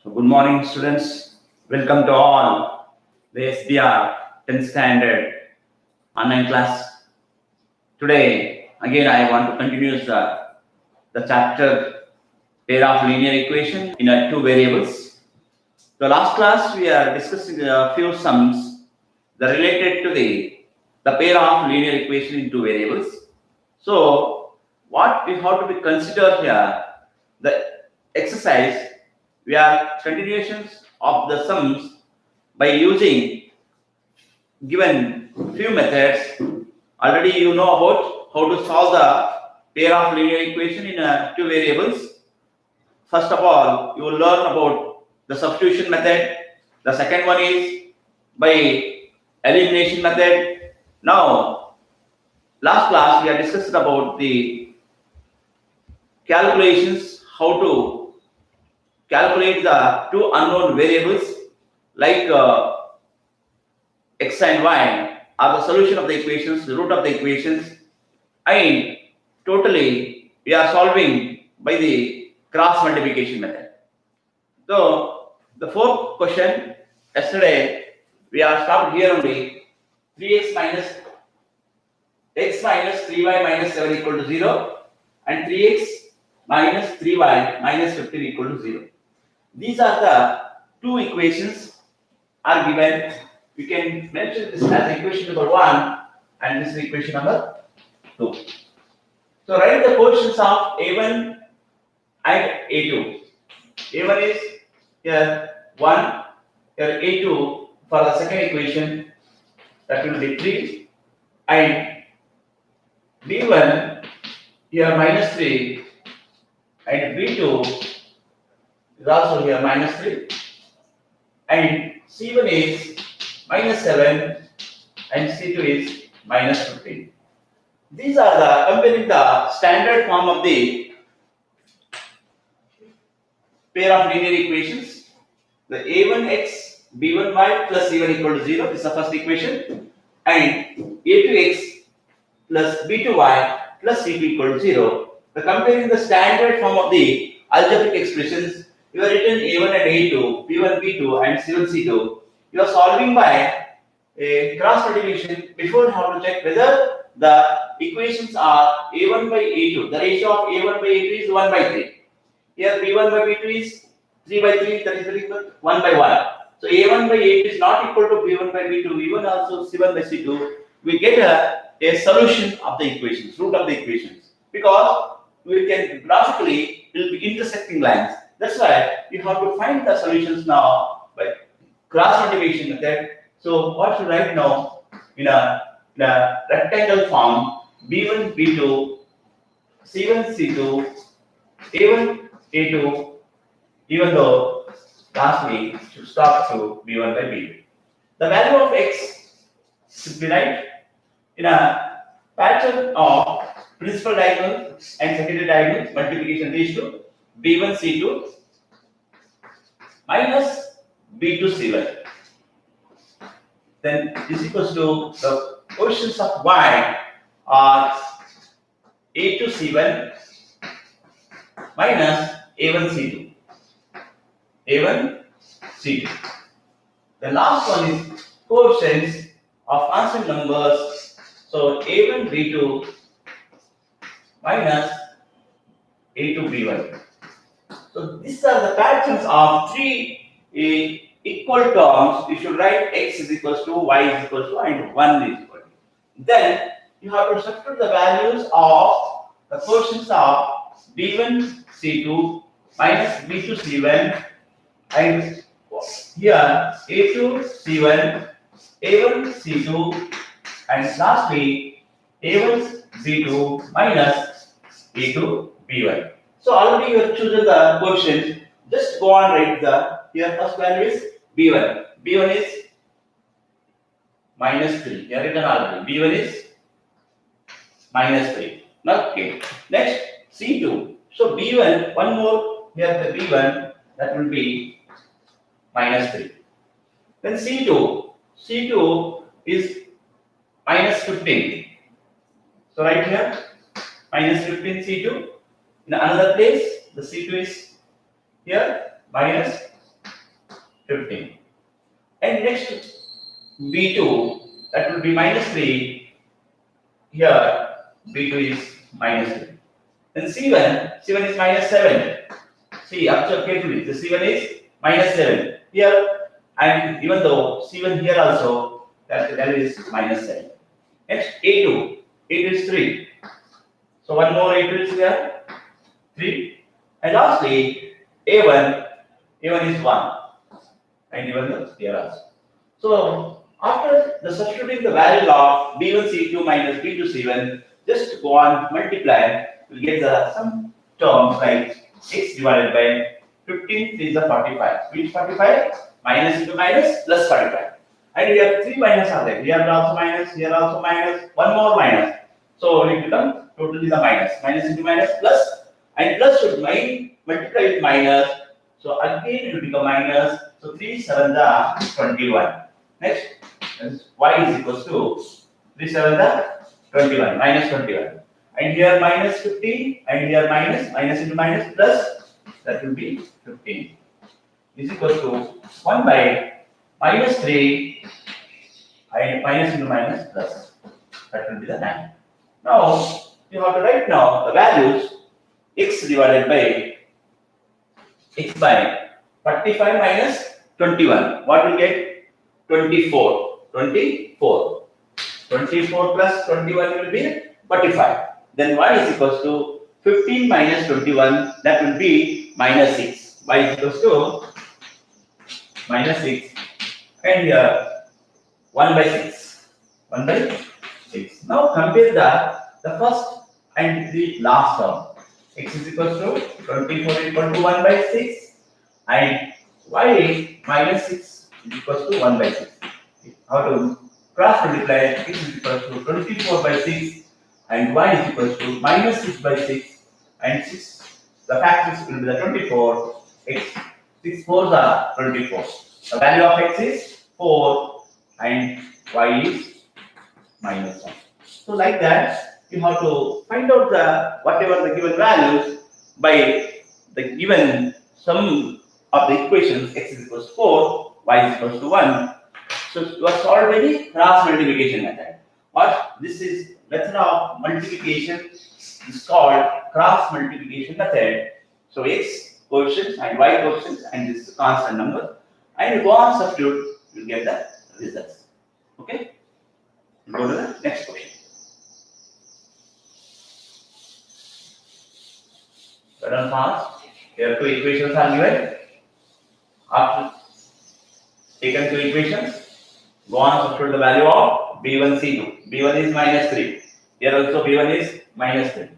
So good morning, students. Welcome to all the SBR 10th standard online class. Today, again, I want to continue the chapter pair of linear equation in two variables. The last class we are discussing a few sums that related to the pair of linear equation in two variables. So what we have to be considered here, the exercise, we are continuations of the sums by using given few methods. Already you know about how to solve the pair of linear equation in two variables. First of all, you will learn about the substitution method. The second one is by elimination method. Now, last class we have discussed about the calculations, how to calculate the two unknown variables like x and y are the solution of the equations, the root of the equations, and totally we are solving by the cross multiplication method. So the fourth question, yesterday we are stopped here only. 3x minus x minus 3y minus 7 equal to 0 and 3x minus 3y minus 15 equal to 0. These are the two equations are given. We can mention this as equation number 1 and this is equation number 2. So write the quotients of A1 and A2. A1 is here 1, here A2 for the second equation, that will be 3, and B1 here minus 3 and B2 is also here minus 3 and C1 is minus 7 and C2 is minus 15. These are the comparing the standard form of the pair of linear equations. The A1x B1y plus C1 equal to 0 is the first equation, and A2x plus B2y plus C2 equal to 0. The comparing the standard form of the algebraic expressions, you have written A1 and A2, B1, B2 and C1, C2. You are solving by a cross multiplication. Before you have to check whether the equations are A1 by A2. The ratio of A1 by A2 is 1 by 3. Here B1 by B2 is 3 by 3, that is equal to 1 by 1. So A1 by A2 is not equal to B1 by B2, B1 also C1 by C2. We get a solution of the equations, root of the equations, because we can graphically will be intersecting lines. That's why you have to find the solutions now by cross multiplication method. So what you write now in a rectangle form, B1 B2 C1 C2 A1 A2, even though lastly should stop to B1 by B2. The value of x should be right in a pattern of principal diagonal and secondary diagonal multiplication these two, B1 C2 minus B2 C1. Then this equals to the quotients of y are A2 C1 minus A1 C2. A1 C2. The last one is quotients of constant numbers. So A1 B2 minus A2 B1. So these are the patterns of three equal terms. You should write x is equals to y is equals to and 1 is equal to. Then you have to substitute the values of the quotients of B1 C2 minus B2 C1 and here A2 C1, A1 C2 and lastly A1 B2 minus A2 B1. So already you have chosen the quotient. Just go on write the here first value is B1. B1 is minus 3. Here written already. B1 is minus 3. Okay. Next C2. So B1, one more here the B1 that will be minus 3. Then C2. C2 is minus 15. So right here minus 15 C2. In another place the C2 is here minus 15. And next B2, that will be minus 3. Here B2 is minus 3. Then C1 is minus 7. See, observe carefully. The C1 is minus 7. Here, and even though C1 here also, that the value is minus 7. Next, A2. A2 is 3. So one more A2 is here, 3. And lastly, A1. A1 is 1. And even the here also. So after the substituting the value of B1 C2 minus B2 C1, just go on multiply, we'll get some terms like x divided by 15 is the 45. Which 45? Minus into minus plus 45. And we have 3 minus are there. Here also minus, here also minus, one more minus. So it becomes totally the minus. Minus into minus plus, and plus should multiply with minus. So again it will become minus. So 3 7 the 21. Next, y is equals to 3 7 the 21, minus 21. And here minus 15, and here minus into minus plus, that will be 15. Is equals to 1 by minus 3 and minus into minus plus, that will be the 9. Now, you have to write now the values x divided by x by 45 minus 21. What will get? 24. 24. 24 plus 21 will be 45. Then y is equals to 15 minus 21, that will be minus 6. Y is equals to minus 6. And here 1 by 6. 1 by 6. Now compare the first and the last term. X is equals to 24 equal to 1 by 6. And y is minus 6 is equals to 1 by 6. How to cross multiply? X is equals to 24 by 6 and y is equals to minus 6 by 6 and 6. The factors will be the 24. X 6 4s are 24. The value of x is 4 and y is minus 1. So like that, you have to find out the whatever the given values by the given sum of the equations. X is equals to 4, y is equals to 1. So you are solved by the cross multiplication method. What this is method of multiplication is called cross multiplication method. So x coefficients and y coefficients and this constant number, and you go on substitute, you get the results. Okay. Go to the next question. Run fast. Here two equations are given. After taken two equations, go on substitute the value of B1 C2. B1 is minus 3. Here also B1 is minus 3.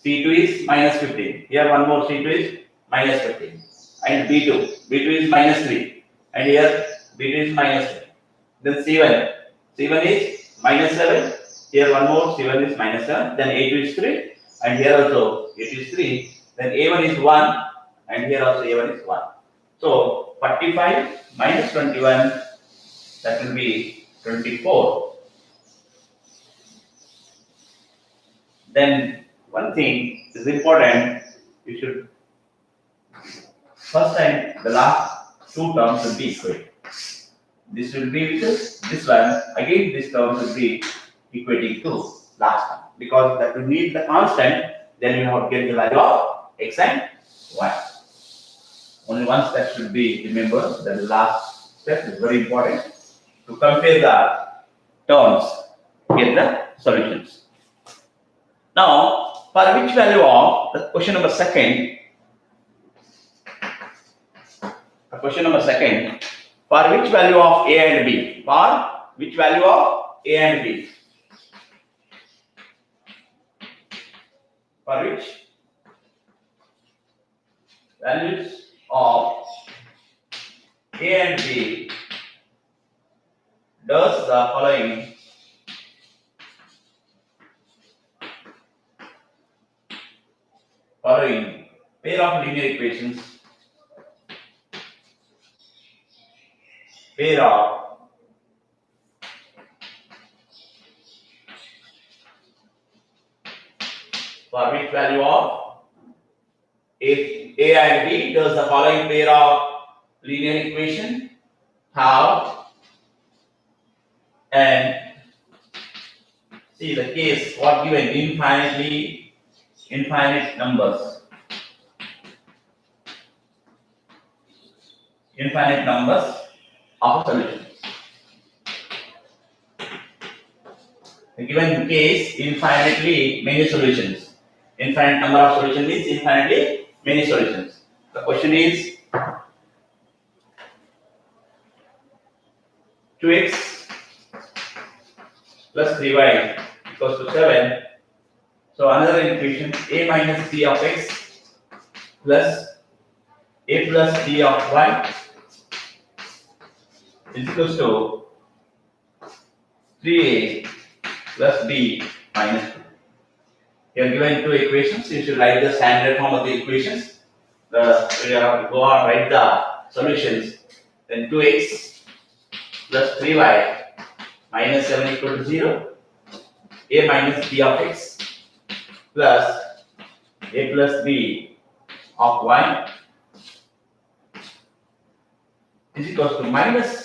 C2 is minus 15. Here one more C2 is minus 15. And B2 is minus 3. And here B2 is minus 3. Then C1 is minus 7. Here one more C1 is minus 7. Then A2 is 3. And here also A2 is 3. Then A1 is 1. And here also A1 is 1. So 45 minus 21, that will be 24. Then one thing is important, you should first and the last two terms will be equal. This will be with this one, again this term will be equating to last term, because that will need the constant, then you have to get the value of x and y. Only one step should be remembered, the last step is very important to compare the terms, get the solutions. Now, for which value of the question number second, for which value of a and b? For which value of a and b? For which values of a and b does the following pair of linear equations, for which value of a and b does the following pair of linear equation have, and see the case what given infinite numbers of solutions. The given case infinitely many solutions. Infinite number of solutions means infinitely many solutions. The question is 2x plus 3y equals to 7. So another equation a minus b of x plus a plus b of y is equals to 3a plus b minus 2. You are given two equations. You should write the standard form of the equations. You have to go on write the solutions. Then 2x plus 3y minus 7 equal to 0. A minus b of x plus a plus b of y is equals to minus.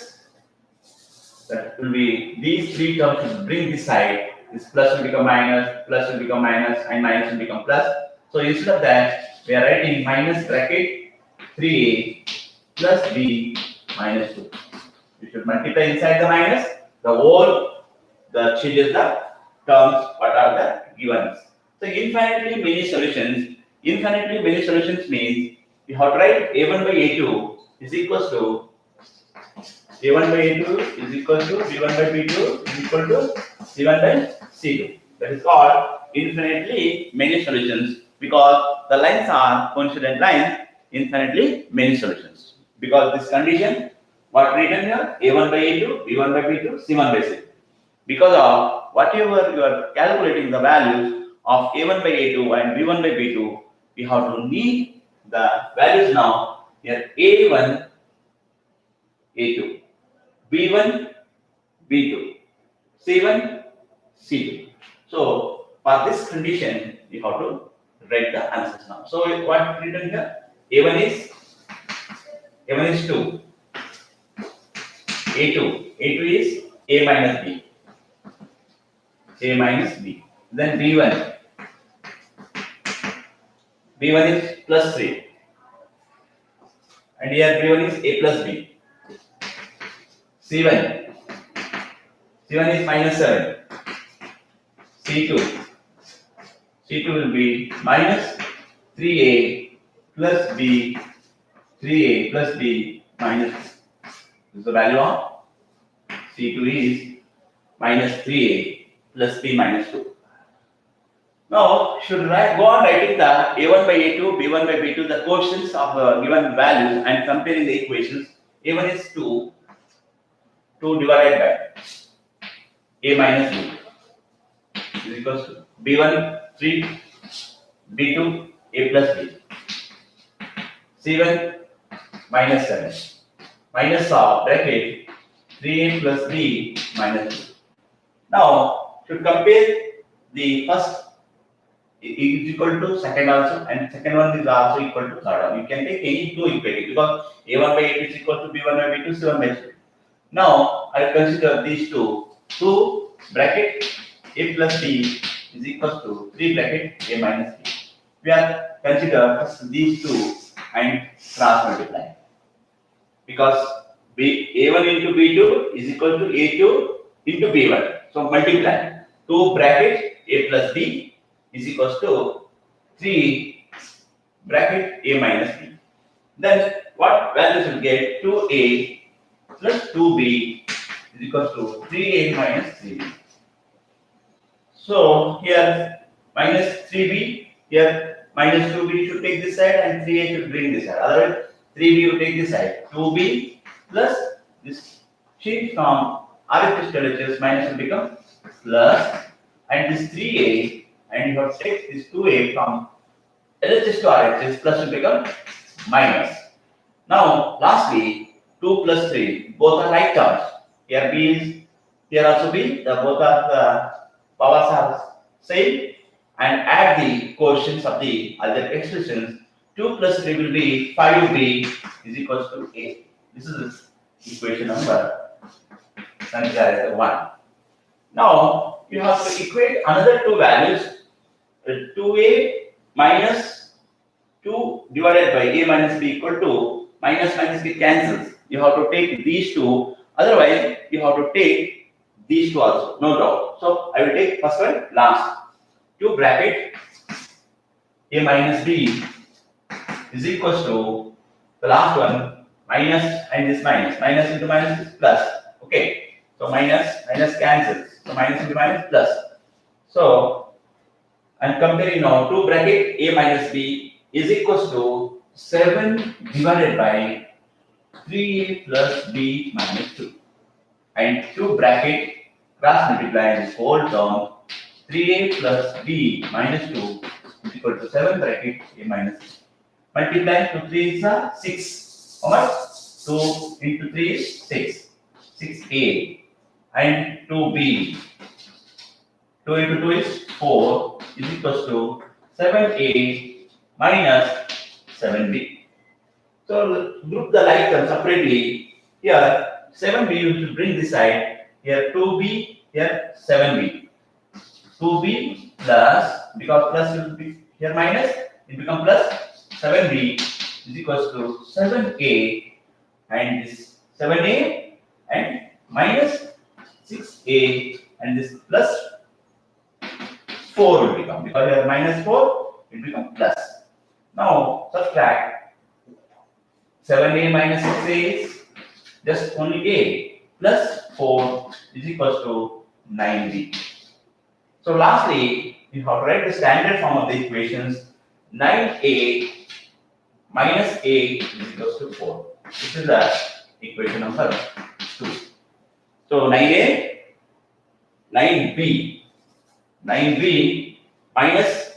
That will be these three terms will bring this side. This plus will become minus, plus will become minus, and minus will become plus. So instead of that, we are writing minus bracket 3a plus b minus 2. You should multiply inside the minus, the changes the terms what are the givens. So infinitely many solutions means we have to write a1 by a2 is equals to a1 by a2 is equal to b1 by b2 is equal to c1 by c2. That is called infinitely many solutions because the lines are coincident lines, infinitely many solutions. Because this condition, what written here, a1 by a2, b1 by b2, c1 by c2. Because of whatever you are calculating the values of a1 by a2 and b1 by b2, we have to need the values now here a1, a2, b1, b2, c1, c2. So for this condition, you have to write the answers now. So what written here? A1 is 2. A2 is a minus b. A minus b. Then b1. B1 is plus 3. And here b1 is a plus b. C1 is minus 7. C2 will be minus 3a plus b, 3a plus b minus. This is the value of C2 is minus 3a plus b minus 2. Now, should go on writing the a1 by a2, b1 by b2, the quotients of the given values and comparing the equations. A1 is 2 divided by a minus b is equals to b1 3, b2 a plus b, c1 minus 7 minus of bracket 3a plus b minus 2. Now, should compare the first is equal to second also, and second one is also equal to third one. You can take any two equations because a1 by a2 is equal to b1 by b2, c1 by c2. Now I consider these two bracket a plus b is equal to 3 bracket a minus b. We are consider first these two and cross multiply because a1 into b2 is equal to a2 into b1. So multiply 2 bracket a plus b is equals to 3 bracket a minus b. Then what values will get? 2a plus 2b is equals to 3a minus 3b. So here minus 3b, here minus 2b should take this side and 3a should bring this side. Otherwise 3b will take this side. 2b plus this change from RHS to LHS minus will become plus, and this 3a and you have to take this 2a from LHS to RHS plus will become minus. Now lastly 2 plus 3 both are like terms. Here b is, here also b, both are the powers are same, and add the quotients of the other expressions. 2 plus 3 will be 5b is equals to a. This is equation number, consider as the 1. Now you have to equate another two values, 2a minus 2 divided by a minus b equal to minus minus get cancels. You have to take these two, otherwise you have to take these two also, no doubt. So I will take first one last. 2 bracket a minus b is equals to the last one minus and this minus into minus is plus. Okay, so minus cancels. So minus into minus plus. So I'm comparing now 2 bracket a minus b is equals to 7 divided by 3a plus b minus 2. And 2 bracket cross multiply this whole term 3a plus b minus 2 is equal to 7 bracket a minus 2. Multiply to 3 is 6. How much? 2 into 3 is 6. 6a. And 2b. 2 into 2 is 4 is equals to 7a minus 7b. So group the like terms separately. Here 7b you should bring this side. Here 2b, here 7b. 2b plus, because plus will be here minus, it become plus 7b is equals to 7a and this 7a and minus 6a and this plus 4 will become, because here minus 4 it will become plus. Now subtract 7a minus 6a is just only a plus 4 is equals to 9b. So lastly, you have to write the standard form of the equations. 9a minus a is equals to 4. This is the equation number 2. So 9b minus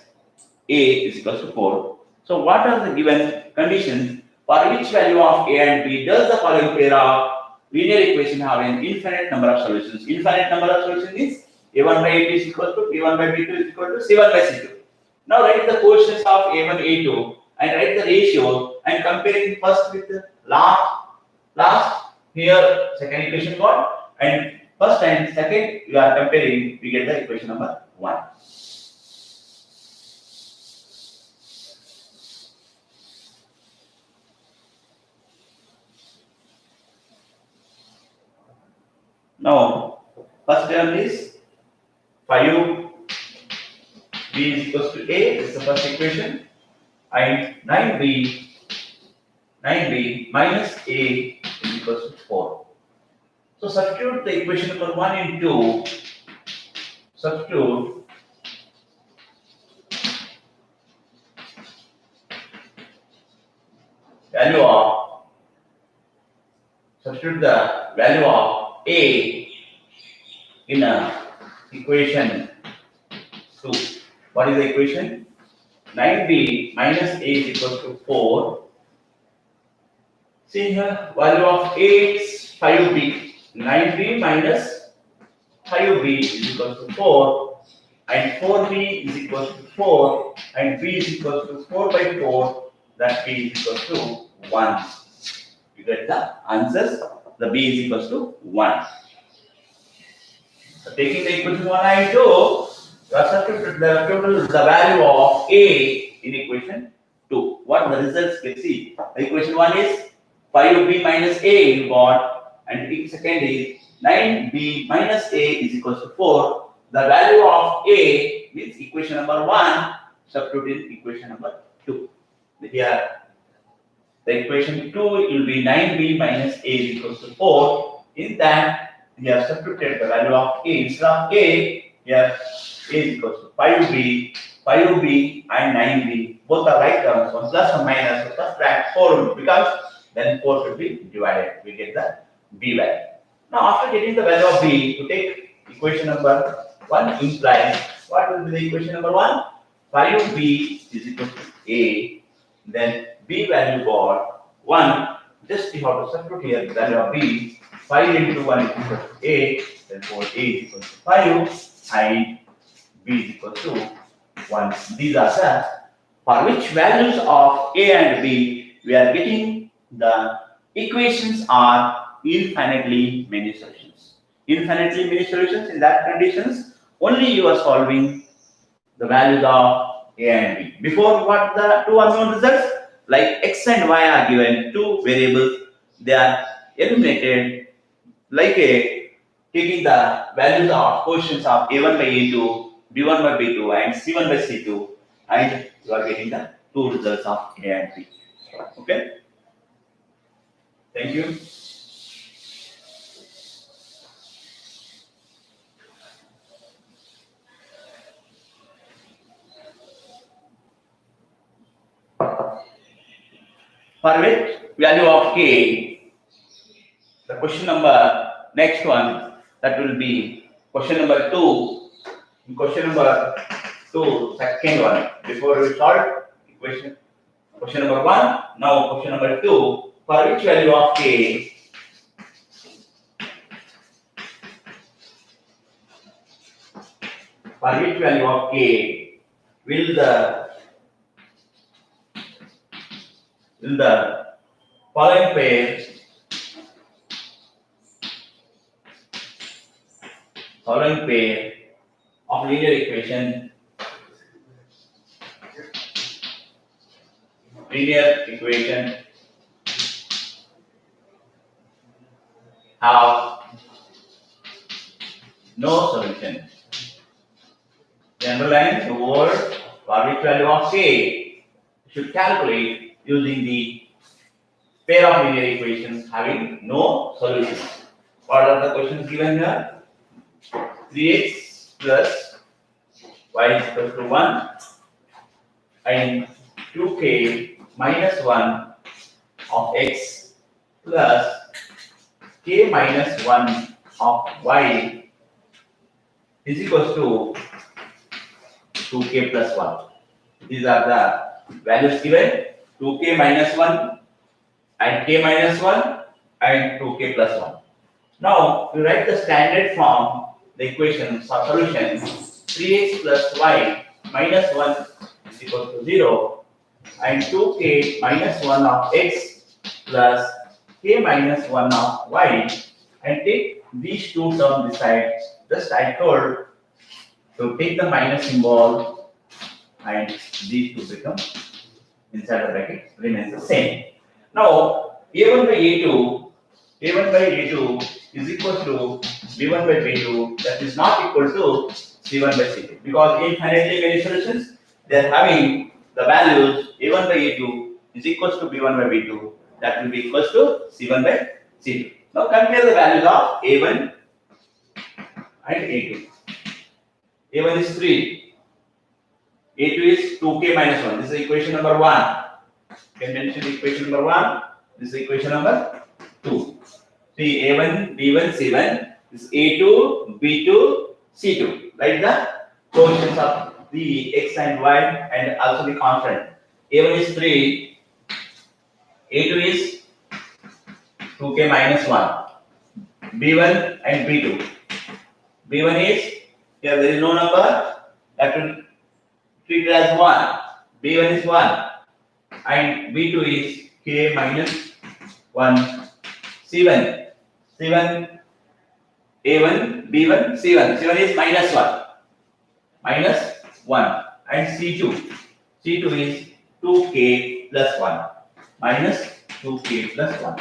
a is equals to 4. So what are the given conditions for which value of a and b does the following pair of linear equation have an infinite number of solutions? Infinite number of solutions is a1 by a2 is equal to b1 by b2 is equal to c1 by c2. Now write the quotients of a1, a2 and write the ratio and comparing first with the last here second equation got, and first and second you are comparing, we get the equation number 1. Now first term is 5b is equals to a, this is the first equation, and 9b minus a is equals to 4. So substitute the equation number 1 and 2. Substitute the value of a in equation 2. What is the equation? 9b minus a is equals to 4. See here, value of a is 5b. 9b minus 5b is equals to 4, and 4b is equals to 4, and b is equals to 4 by 4, that b is equals to 1. You get the answers. The b is equals to 1. So taking the equation 1 and 2, you are substituted the value of a in equation 2. What the results can see? The equation 1 is 5b minus a you got, and the second is 9b minus a is equals to 4. The value of a means equation number 1, substitute in equation number 2. Here the equation 2 will be 9b minus a is equals to 4. In that we have substituted the value of a. Instead of a, here a is equals to 5b and 9b. Both are right terms, one plus one minus, so subtract 4 becomes, then 4 should be divided. We get the b value. Now after getting the value of b, to take equation number 1 implies, what will be the equation number 1? 5b is equal to a, then b value got 1, just you have to substitute here the value of b. 5 into 1 is equal to a, therefore a is equal to 5 and b is equal to 1. These are the for which values of a and b we are getting the equations are infinitely many solutions. Infinitely many solutions in that conditions, only you are solving the values of A and B. Before what the two unknown results, like X and Y are given two variables, they are eliminated like a taking the values of quotients of A1 by A2, B1 by B2 and C1 by C2 and you are getting the two results of A and B. Okay, thank you. For which value of K, the question number next one that will be question number 2. Question number 2, second one. Before we start question number 1, now question number 2. For which value of K will the following pair of linear equation have no solution. The underline the word for which value of K should calculate using the pair of linear equations having no solution. What are the questions given here? 3x plus y is equal to 1 and 2k minus 1 of x plus k minus 1 of y is equal to 2k plus 1. These are the values given, 2k minus 1 and k minus 1 and 2k plus 1. Now, we write the standard form, the equation solution 3x plus y minus 1 is equal to 0 and 2k minus 1 of x plus k minus 1 of y and take these two terms beside. Just I told to take the minus symbol and these two become inside the bracket remains the same. Now A1 by A2 is equal to B1 by B2, that is not equal to C1 by C2 because infinitely many solutions they are having the values A1 by A2 is equal to B1 by B2, that will be equal to C1 by C2. Now compare the values of A1 and A2. A1 is 3, A2 is 2k minus 1. This is equation number 1. You can mention equation number 1. This is equation number 2. See A1, B1, C1 is A2, B2, C2. Write the coefficients of the x and y and also the constant. A1 is 3, A2 is 2k minus 1, B1 and B2. B1 is, here there is no number, that will treat it as 1. B1 is 1 and B2 is k minus 1. C1, A1, B1, C1. C1 is minus 1 and C2 is 2k plus 1 minus 2k plus 1.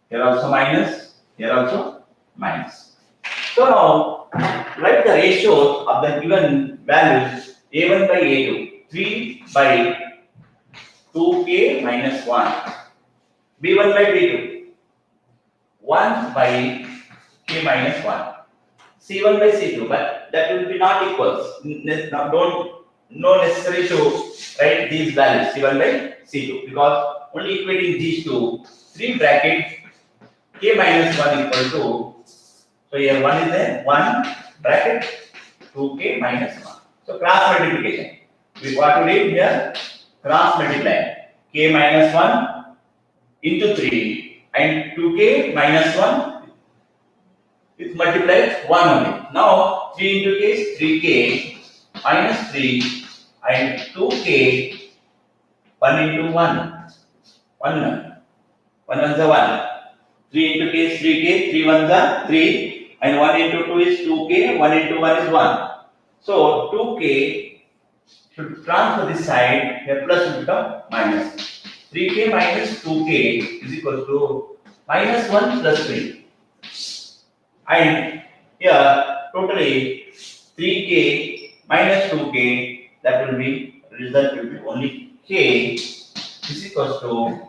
Here also minus, here also minus. So now write the ratios of the given values A1 by A2, 3 by 2k minus 1, B1 by B2, 1 by k minus 1, C1 by C2, but that will be not equals. Now no necessary to write these values C1 by C2 because only equating these two, 3 bracket k minus 1 equal to, so here 1 is there, 1 bracket 2k minus 1. So cross multiplication. We what we did here, cross multiply k minus 1 into 3 and 2k minus 1 is multiplied 1 only. Now 3 into k is 3k minus 3 and 2k 1 into 1 1. 1 ones are 1. 3 into k is 3k, 3 ones are 3, and 1 into 2 is 2k, 1 into 1 is 1. So 2k should transfer this side, here plus will become minus. 3k minus 2k is equal to minus 1 plus 3. And here totally 3k minus 2k, that will be, result will be only k is equals to,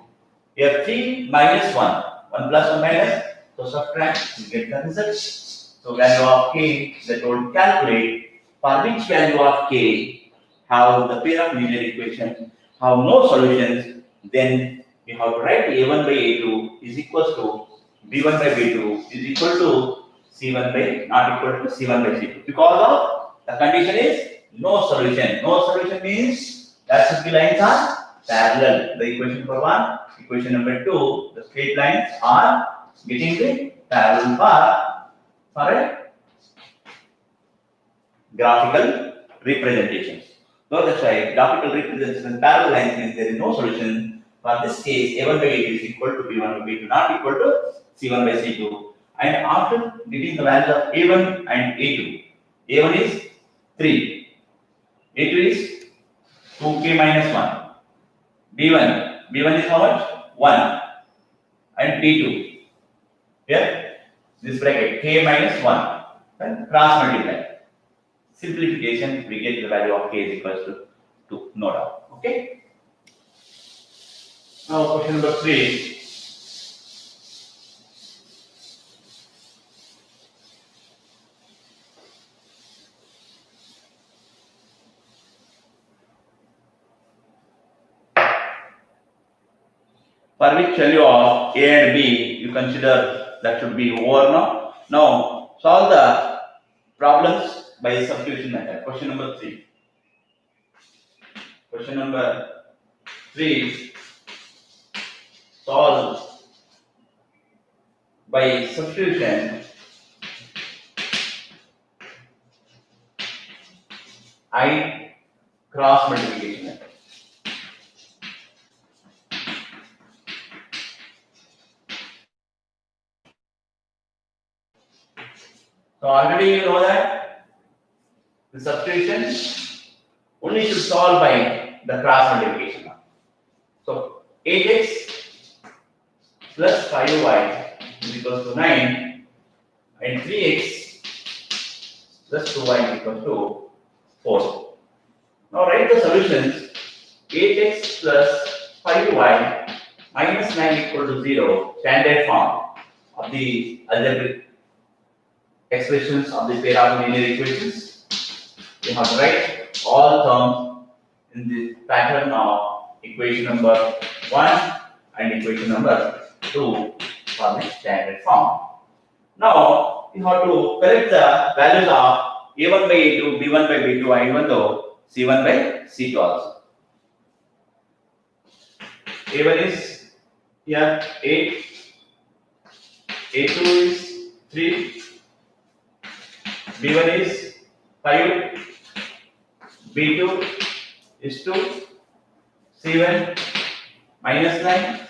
here 3 minus 1, 1 plus 1 minus, so subtract, you get the result. So value of k, they told calculate for which value of k have the pair of linear equations have no solutions, then you have to write a1 by a2 is equals to b1 by b2 is equal to c1 by not equal to c1 by c2, because of the condition is no solution. No solution means that should be lines are parallel. The equation number 1, equation number 2, the straight lines are getting the parallel for a graphical representations. So that's why graphical representation parallel lines means there is no solution. For this case, a1 by a2 is equal to b1 by b2, not equal to c1 by c2. And after getting the values of a1 and a2, a1 is 3, a2 is 2k minus 1, b1 is how much? 1, and b2, here this bracket k minus 1, and cross multiply. Simplification, we get the value of k is equals to 2, no doubt. Okay. Now question number 3. For which value of a and b you consider that should be over now. Now solve the problems by substitution method. Question number 3. Question number 3, solve by substitution I cross multiplication method. So already you know that the substitution only should solve by the cross multiplication. So 8x plus 5y is equal to 9, and 3x plus 2y is equal to 4. Now write the solutions. 8x plus 5y minus 9 equal to 0, standard form of the algebraic expressions of the pair of linear equations. You have to write all terms in the pattern of equation number 1 and equation number 2 for the standard form. Now you have to correct the values of a1 by a2, b1 by b2, and even though c1 by c2 also. a1 is here 8, a2 is 3, b1 is 5, b2 is 2, c1 minus 9,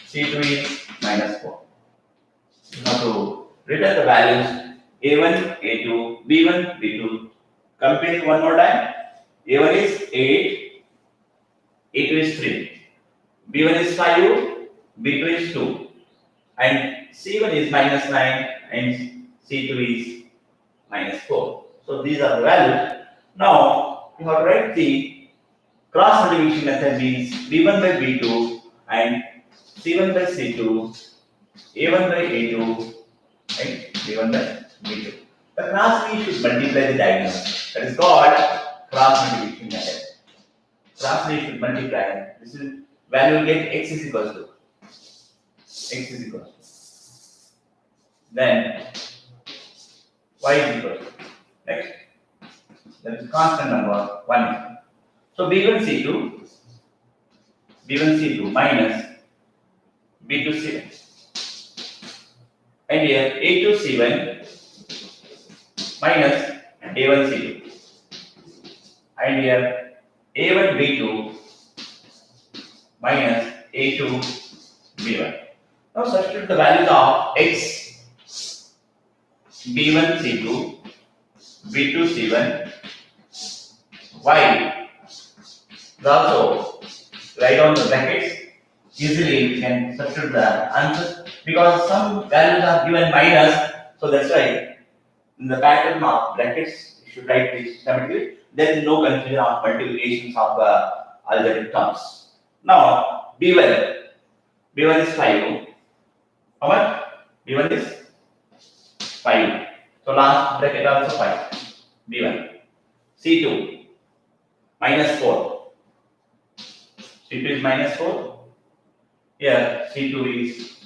c2 is minus 4. You have to return the values a1, a2, b1, b2. Compare one more time. a1 is 8, a2 is 3, b1 is 5, b2 is 2, and c1 is minus 9 and c2 is minus 4. So these are the values. Now you have to write the cross multiplication method means b1 by b2 and c1 by c2, a1 by a2 and b1 by b2. The cross we should multiply the diagonals. That is called cross multiplication method. Cross we should multiply. This is value will get x is equals to then y is equals to next. That is constant number 1. So b1 c2 minus b2 c1, and here a2 c1 minus a1 c2, and here a1 b2 minus a2 B1. Now substitute the values of x, B1 C2, B2 C1, y. Also write down the brackets. Easily we can substitute the answers because some values are given minus, so that's why in the pattern of brackets you should write this systematically. There is no confusion of multiplications of algebraic terms. Now B1 is 5. How much? B1 is 5. So last bracket also 5. B1. C2 minus 4. C2 is minus 4. Here C2 is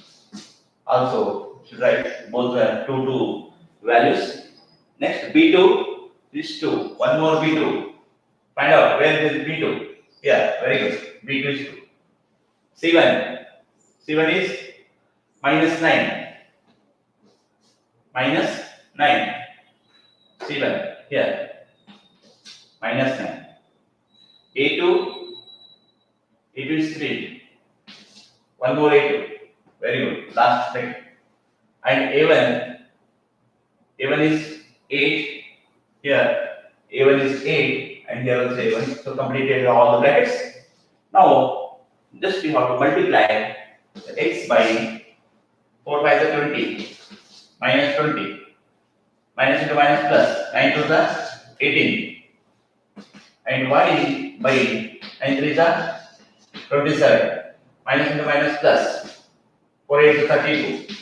also should write both the two values. Next B2 is 2. One more B2. Find out where is B2. Yeah, very good. B2 is 2. C1. C1 is minus 9. Minus 9. C1 here. Minus 9. A2. A2 is 3. One more A2. Very good. Last thing. And A1 is 8. Here A1 is 8 and here also A1. So completed all the brackets. Now just we have to multiply the x by 4 by the 20 minus 20 minus into minus plus 9 to the 18 and y by 9 3 the 27 minus into minus plus 4 8 to 32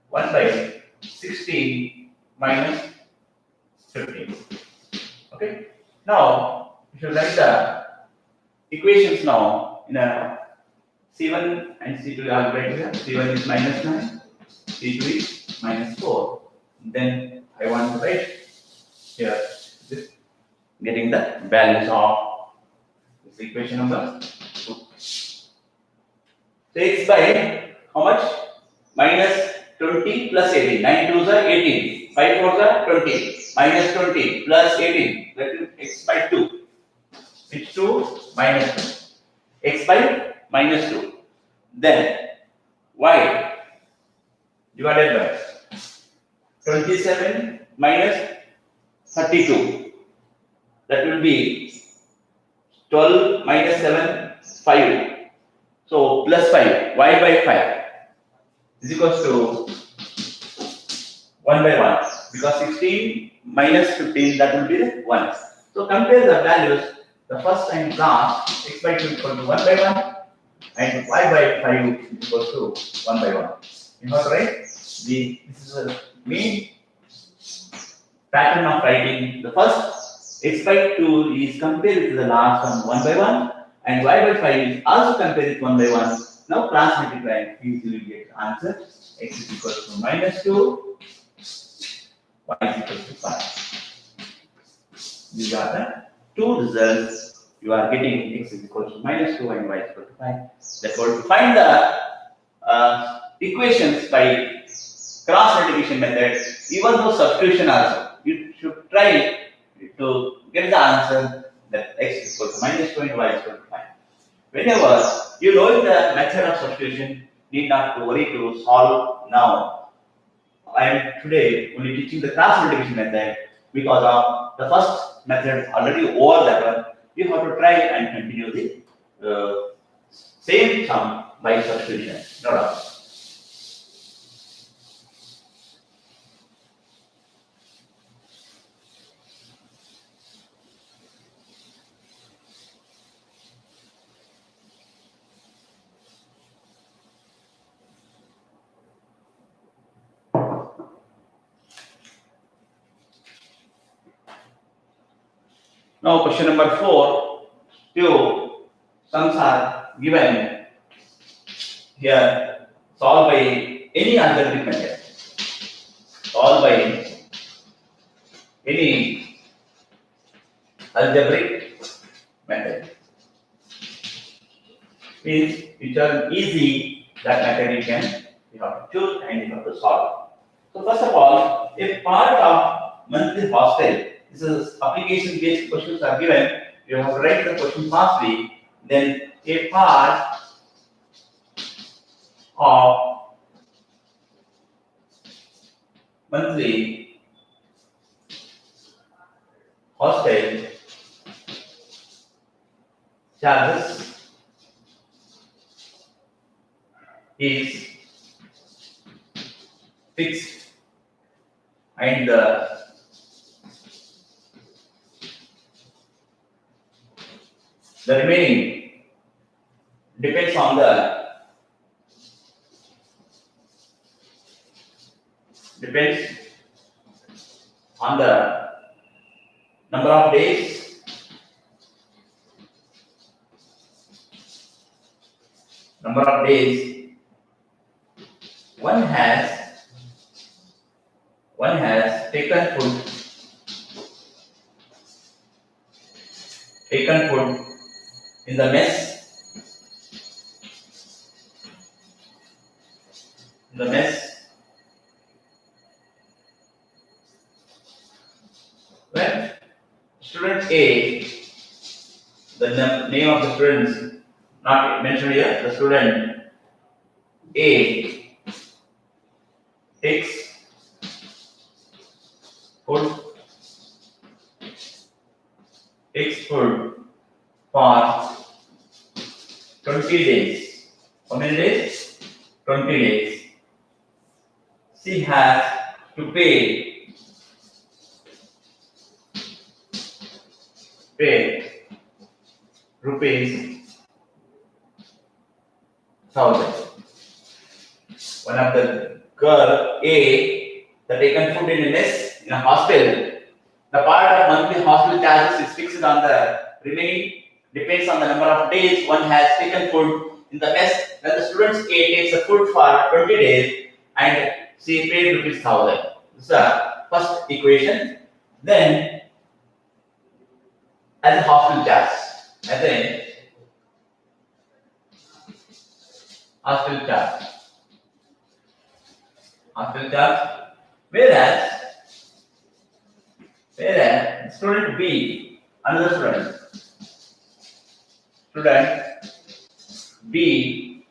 1 by 16 minus 15. Okay. Now you should write the equations now in a C1 and C2 are right here. C1 is minus 9, C2 is minus 4. Then I want to write here this, getting the values of this equation number 2. So x by how much? Minus 20 plus 18. 9 2s are 18. 5 4s are 20. Minus 20 plus 18. That is x by 2. It's 2 minus 2. X by minus 2. Then y divided by 27 minus 32. That will be 12 minus 7, 5. So plus 5, y by 5 is equals to 1 by 1. Because 16 minus 15, that will be the 1. So compare the values. The first and last, x by 2 is equal to 1 by 1 and y by 5 is equal to 1 by 1. You know, right? This is a main pattern of writing. The first x by 2 is compared to the last one 1 by 1 and y by 5 is also compared with 1 by 1. Now cross multiply, easily get answer. X is equal to minus 2, y is equal to 5. These are the two results. You are getting x is equal to minus 2 and y is equal to 5. Therefore, to find the equations by cross multiplication method, even though substitution also, you should try to get the answer that x is equal to minus 2 and y is equal to 5. Whenever you know the method of substitution, need not to worry to solve now. I am today only teaching the cross multiplication method because of the first method already over that one. You have to try and continue the same sum by substitution. No doubt. Now question number 4, two sums are given here, solve by any algebraic method. Solve by any algebraic method. Means which are easy, that method you have to choose and you have to solve. So first of all, a part of monthly hostel. This is application based questions are given. You have to write the question fastly. Then a part of monthly hostel charges is fixed and the remaining depends on depends on the number of days, one has taken food in the mess when student A, the name of the student not mentioned here, the student A takes food for 20 days. How many days? 20 days. She has to pay rupees 1,000. One of the girl A, the taken food in a mess in a hostel. The part of monthly hostel charges is fixed on the remaining depends on the number of days one has taken food in the mess. When the students A takes the food for 20 days and she paid rupees 1,000. This is the first equation. Then as a hostel charge, whereas student B, another student B,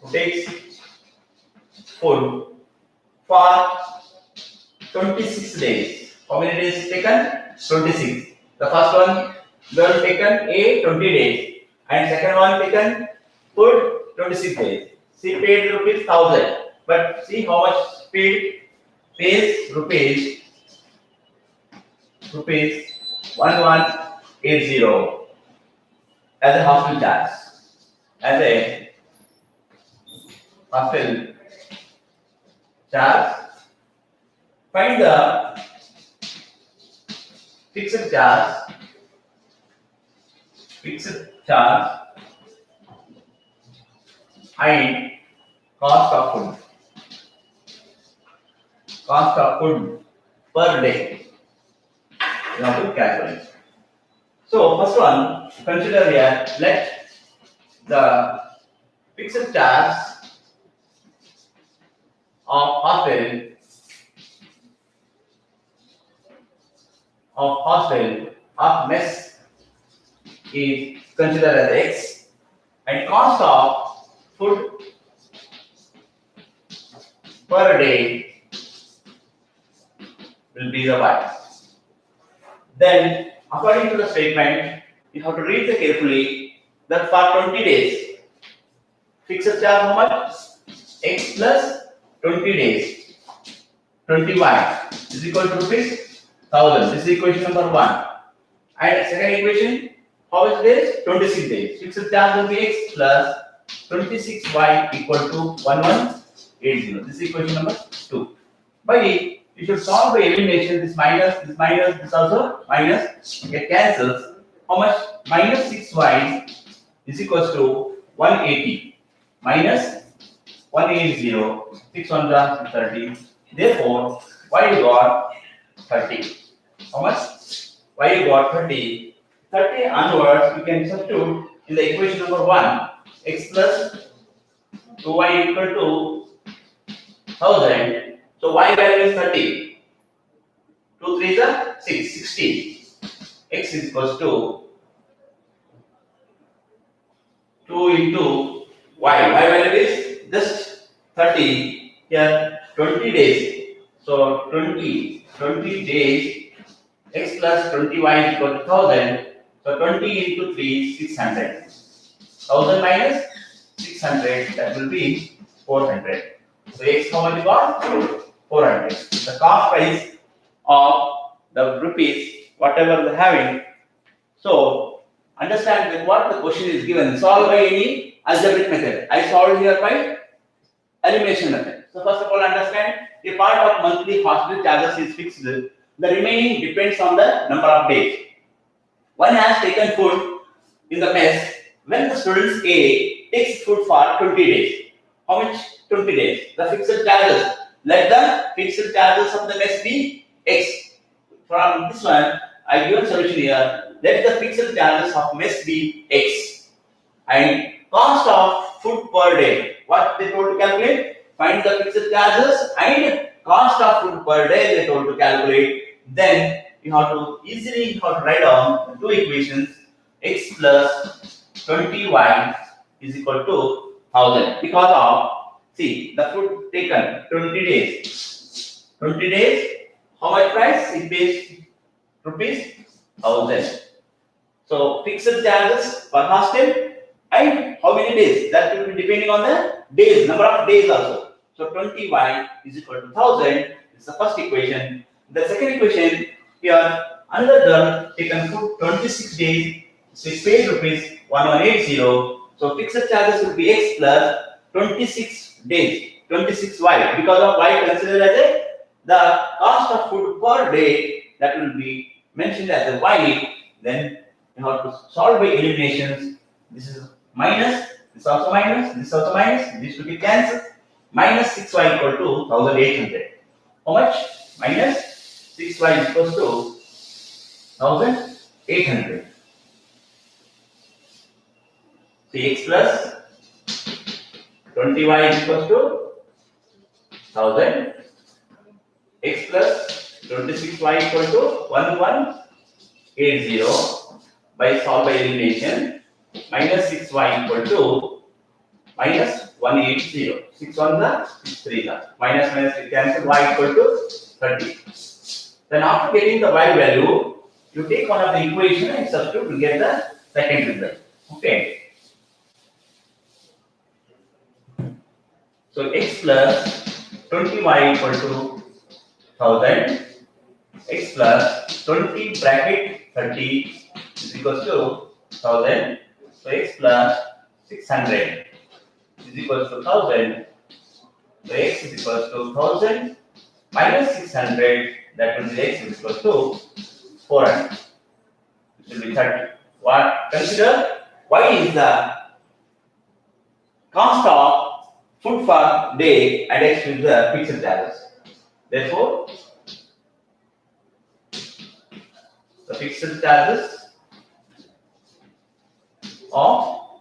who takes food for 26 days. How many days taken? 26. The first one girl taken A 20 days and second one taken food 26 days. She paid rupees 1,000. But see how much pays rupees 1180 as a hostel charge. As a hostel charge, find the fixed charge and cost of food per day. You have to calculate. So first one, consider here, let the fixed charge of hostel of mess is considered as X and cost of food per day will be the Y. Then according to the statement, you have to read it carefully that for 20 days, fixed charge how much? X plus 20 days, 20y is equal to rupees 1,000. This is equation number 1. And second equation, how is this? 26 days. Fixed charge will be X plus 26y equal to 1180. This is equation number 2. By you should solve by elimination. This also minus. It cancels. How much? Minus 6y is equals to 180. Minus 180. 6 1 30. Therefore, y you got 30. How much? Y you got 30. 30 onwards, you can substitute in the equation number 1. X plus 2y equal to 1,000. So y value is 30. 2 3 is 6, 16. X is equals to 2 into y. Y value is just 30. Here 20 days. So 20 days x plus 20y is equal to 1000. So 20 into 3 600. 1000 minus 600, that will be 400. So x how much you got? 400. The cost price of the rupees, whatever they having. So understand that what the question is given. Solve by any algebraic method. I solved here by elimination method. So first of all, understand a part of monthly hospital charges is fixed. The remaining depends on the number of days. One has taken food in the mess when the students A takes food for 20 days. How much? 20 days. The fixed charges. Let the fixed charges of the mess be X. From this one, I given solution here. Let the fixed charges of mess be X. And cost of food per day. What they told to calculate? Find the fixed charges and cost of food per day they told to calculate. Then you have to easily write down the two equations. X plus 20y is equal to 1000 because of, see, the food taken 20 days. 20 days, how much price? It pays rupees 1000. So fixed charges per hostel and how many days? That will be depending on the days, number of days also. So 20y is equal to 1000. This is the first equation. The second equation, here another girl taken food 26 days. She paid rupees 1180. So fixed charges will be x plus 26 days. 26y, because of y considered as the cost of food per day, that will be mentioned as a y. Then you have to solve by eliminations. This is minus, this also minus, this also minus, this will be cancelled. Minus 6y equal to 1800. How much? Minus 6y equals to 1800. So x plus 20y is equals to 1000. X plus 26y equal to 1180. By solve by elimination, minus 6y equal to minus 180. 6 1 the 6 3 the minus minus we cancel, y equal to 30. Then after getting the y value, you take one of the equation and substitute to get the second result. Okay. So x plus 20y equal to 1000. X plus 20 bracket 30 is equals to 1000. So x plus 600 is equals to 1000. So x is equals to 1000 minus 600. That will be x is equals to 400. It will be 30. What? Consider y is the cost of food for day and x is the fixed charges. Therefore, the fixed charges of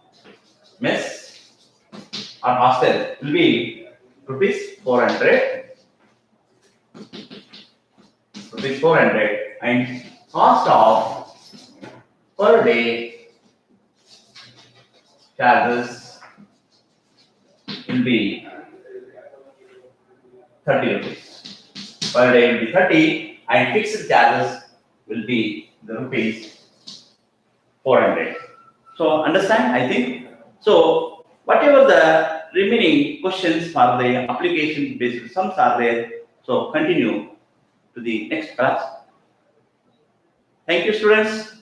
mess or hostel will be rupees 400. Rupees 400 and cost of per day charges will be 30 rupees. Per day will be 30 and fixed charges will be the rupees 400. So understand, I think. So whatever the remaining questions for the application based sums are there. So continue to the next class. Thank you, students.